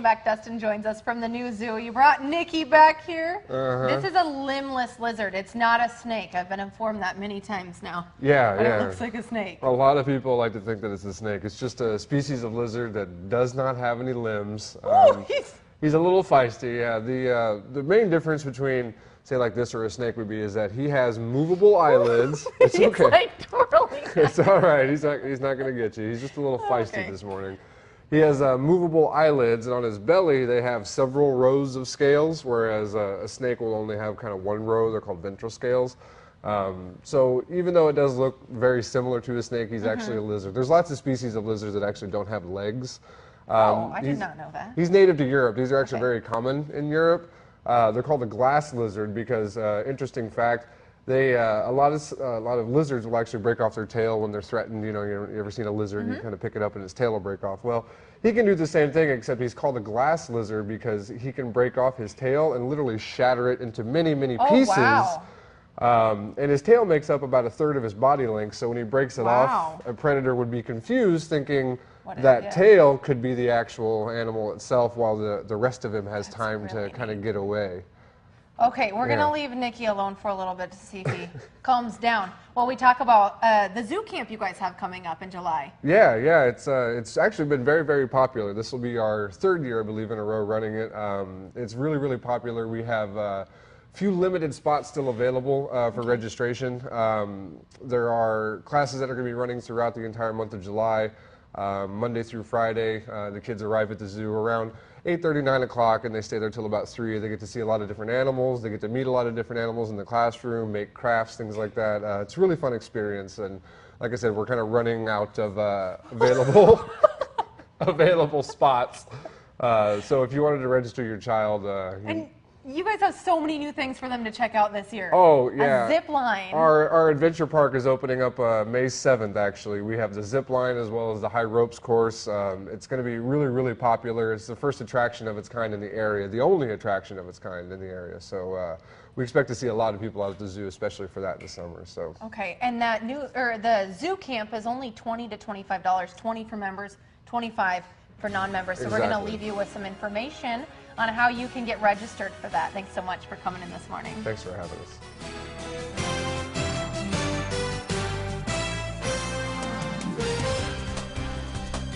Welcome back. Dustin joins us from the new zoo. You brought Nikki back here. This is a limbless lizard. It's not a snake. I've been informed that many times now. Yeah, but yeah. It looks like a snake. A lot of people like to think that it's a snake. It's just a species of lizard that does not have any limbs. He's a little feisty, yeah. The main difference between, say, like this or a snake would be is that he has movable eyelids. It's okay. Like totally It's all right. He's not going to get you. He's just a little feisty this morning. He has movable eyelids, and on his belly they have several rows of scales, whereas a snake will only have kind of one row. They're called ventral scales. So even though it does look very similar to a snake, he's actually a lizard. There's lots of species of lizards that actually don't have legs. I did not know that. He's native to Europe. These are actually very common in Europe. They're called the glass lizard because, interesting fact, they a lot of lizards will actually break off their tail when they're threatened. You know, you ever seen a lizard? You kind of pick it up and its tail will break off. Well, he can do the same thing, except he's called a glass lizard because he can break off his tail and literally shatter it into many, many pieces. Wow. And his tail makes up about 1/3 of his body length. So when he breaks it off, a predator would be confused, thinking that tail could be the actual animal itself, while the rest of him has time to kind of get away. Okay, we're going to leave Nikki alone for a little bit to see if he calms down. Well, we talk about the zoo camp you guys have coming up in July. Yeah, it's actually been very, very popular. This will be our 3rd year, I believe, in a row running it. It's really, really popular. We have a few limited spots still available for registration. There are classes that are going to be running throughout the entire month of July. Monday through Friday, the kids arrive at the zoo around 8:30, 9 o'clock, and they stay there till about 3. They get to see a lot of different animals. They get to meet a lot of different animals in the classroom, make crafts, things like that. It's a really fun experience, and like I said, we're kind of running out of available spots. So if you wanted to register your child, you guys have so many new things for them to check out this year. Oh, yeah. A zip line. Our adventure park is opening up May 7th, actually. We have the zip line as well as the high ropes course. It's going to be really, really popular. It's the first attraction of its kind in the area, the only attraction of its kind in the area. So we expect to see a lot of people out at the zoo, especially for that this summer. So. Okay, and that the zoo camp is only $20 to $25. 20 for members, 25 for non-members. So we're going to leave you with some information on how you can get registered for that. Thanks so much for coming in this morning. Thanks for having us.